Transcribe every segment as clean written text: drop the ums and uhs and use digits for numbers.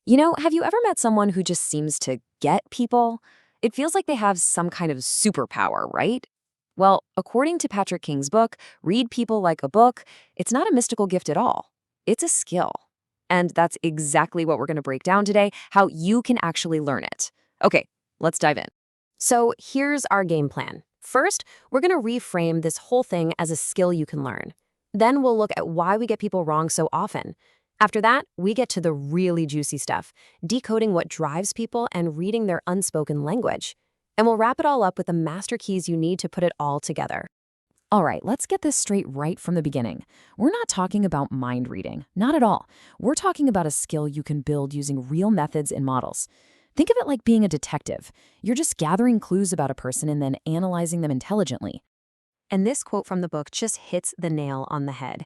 Have you ever met someone who just seems to get people? It feels like they have some kind of superpower, right? Well, according to Patrick King's book, Read People Like a Book, it's not a mystical gift at all. It's a skill. And that's exactly what we're going to break down today, how you can actually learn it. Okay, let's dive in. So here's our game plan. First, we're going to reframe this whole thing as a skill you can learn. Then we'll look at why we get people wrong so often. After that, we get to the really juicy stuff, decoding what drives people and reading their unspoken language. And we'll wrap it all up with the master keys you need to put it all together. All right, let's get this straight right from the beginning. We're not talking about mind reading, not at all. We're talking about a skill you can build using real methods and models. Think of it like being a detective. You're just gathering clues about a person and then analyzing them intelligently. And this quote from the book just hits the nail on the head.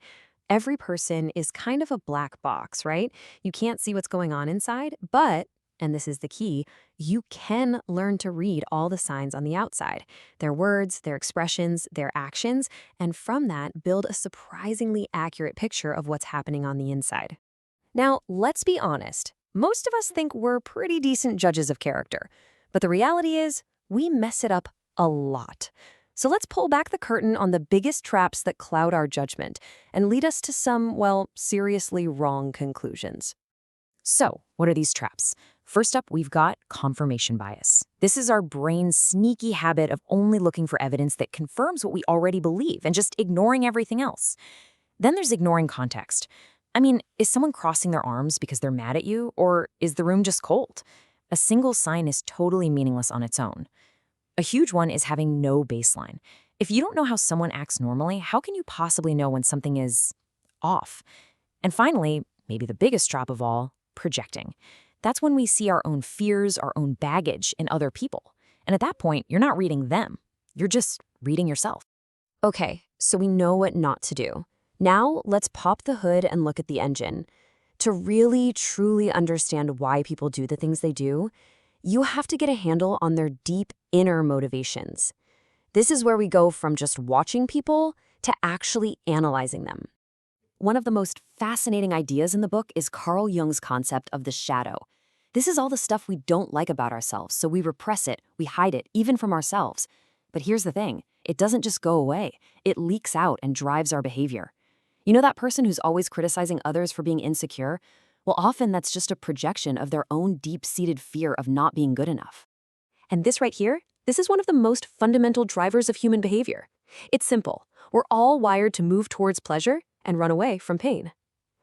Every person is kind of a black box, right? You can't see what's going on inside, but, and this is the key, you can learn to read all the signs on the outside, their words, their expressions, their actions, and from that, build a surprisingly accurate picture of what's happening on the inside. Now, let's be honest. Most of us think we're pretty decent judges of character, but the reality is we mess it up a lot. So let's pull back the curtain on the biggest traps that cloud our judgment and lead us to some, well, seriously wrong conclusions. So, what are these traps? First up, we've got confirmation bias. This is our brain's sneaky habit of only looking for evidence that confirms what we already believe and just ignoring everything else. Then there's ignoring context. I mean, is someone crossing their arms because they're mad at you, or is the room just cold? A single sign is totally meaningless on its own. A huge one is having no baseline. If you don't know how someone acts normally, how can you possibly know when something is off? And finally, maybe the biggest trap of all, projecting. That's when we see our own fears, our own baggage in other people. And at that point, you're not reading them. You're just reading yourself. Okay, so we know what not to do. Now, let's pop the hood and look at the engine. To really, truly understand why people do the things they do, you have to get a handle on their deep inner motivations. This is where we go from just watching people to actually analyzing them. One of the most fascinating ideas in the book is Carl Jung's concept of the shadow. This is all the stuff we don't like about ourselves, so we repress it, we hide it, even from ourselves. But here's the thing, it doesn't just go away. It leaks out and drives our behavior. You know that person who's always criticizing others for being insecure? Well, often that's just a projection of their own deep-seated fear of not being good enough. And this right here, this is one of the most fundamental drivers of human behavior. It's simple. We're all wired to move towards pleasure and run away from pain.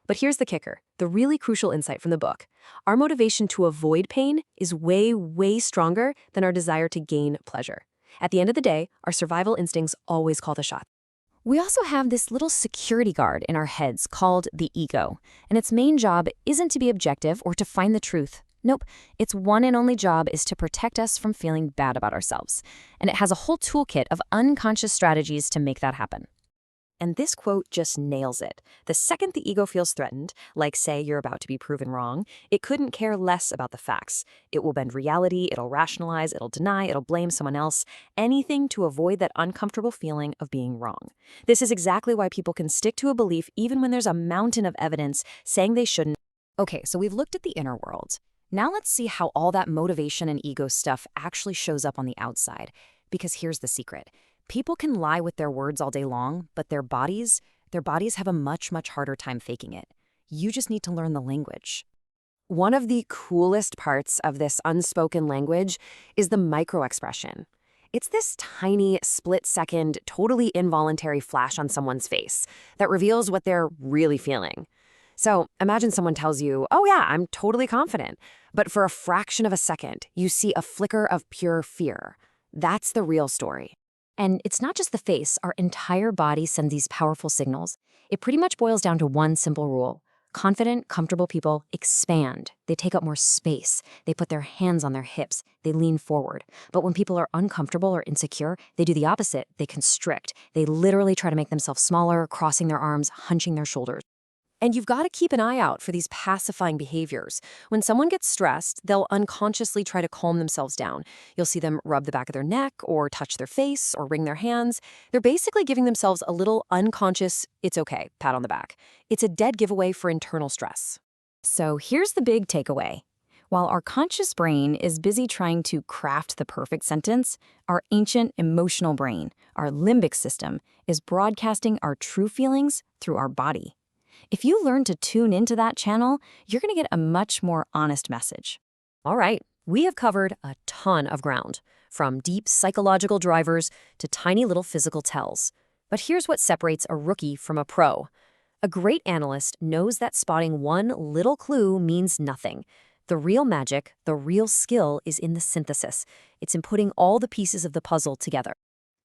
But here's the kicker, the really crucial insight from the book. Our motivation to avoid pain is way, way stronger than our desire to gain pleasure. At the end of the day, our survival instincts always call the shots. We also have this little security guard in our heads called the ego, and its main job isn't to be objective or to find the truth. Nope, its one and only job is to protect us from feeling bad about ourselves, and it has a whole toolkit of unconscious strategies to make that happen. And this quote just nails it. The second the ego feels threatened, like say you're about to be proven wrong, it couldn't care less about the facts. It will bend reality, it'll rationalize, it'll deny, it'll blame someone else, anything to avoid that uncomfortable feeling of being wrong. This is exactly why people can stick to a belief even when there's a mountain of evidence saying they shouldn't. Okay, so we've looked at the inner world. Now let's see how all that motivation and ego stuff actually shows up on the outside. Because here's the secret. People can lie with their words all day long, but their bodies have a much, much harder time faking it. You just need to learn the language. One of the coolest parts of this unspoken language is the microexpression. It's this tiny, split-second, totally involuntary flash on someone's face that reveals what they're really feeling. So imagine someone tells you, oh yeah, I'm totally confident, but for a fraction of a second, you see a flicker of pure fear. That's the real story. And it's not just the face, our entire body sends these powerful signals. It pretty much boils down to one simple rule. Confident, comfortable people expand. They take up more space. They put their hands on their hips. They lean forward. But when people are uncomfortable or insecure, they do the opposite. They constrict. They literally try to make themselves smaller, crossing their arms, hunching their shoulders. And you've got to keep an eye out for these pacifying behaviors. When someone gets stressed, they'll unconsciously try to calm themselves down. You'll see them rub the back of their neck or touch their face or wring their hands. They're basically giving themselves a little unconscious, it's okay, pat on the back. It's a dead giveaway for internal stress. So here's the big takeaway. While our conscious brain is busy trying to craft the perfect sentence, our ancient emotional brain, our limbic system, is broadcasting our true feelings through our body. If you learn to tune into that channel, you're going to get a much more honest message. All right, we have covered a ton of ground, from deep psychological drivers to tiny little physical tells. But here's what separates a rookie from a pro. A great analyst knows that spotting one little clue means nothing. The real magic, the real skill is in the synthesis. It's in putting all the pieces of the puzzle together.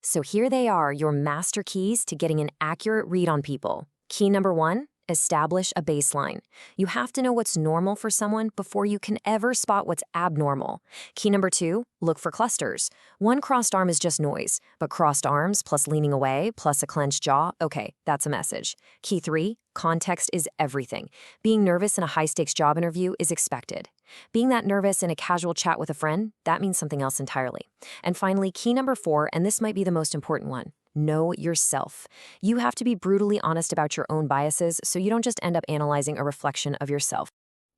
So here they are, your master keys to getting an accurate read on people. Key number 1, establish a baseline. You have to know what's normal for someone before you can ever spot what's abnormal. Key number 2, look for clusters. One crossed arm is just noise, but crossed arms plus leaning away plus a clenched jaw, okay, that's a message. Key 3, context is everything. Being nervous in a high-stakes job interview is expected. Being that nervous in a casual chat with a friend, that means something else entirely. And finally, key number 4, and this might be the most important one. Know yourself. You have to be brutally honest about your own biases so you don't just end up analyzing a reflection of yourself.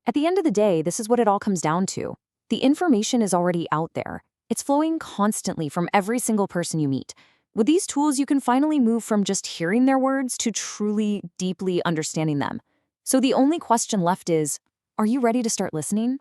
At the end of the day, this is what it all comes down to. The information is already out there. It's flowing constantly from every single person you meet. With these tools, you can finally move from just hearing their words to truly, deeply understanding them. So the only question left is, are you ready to start listening?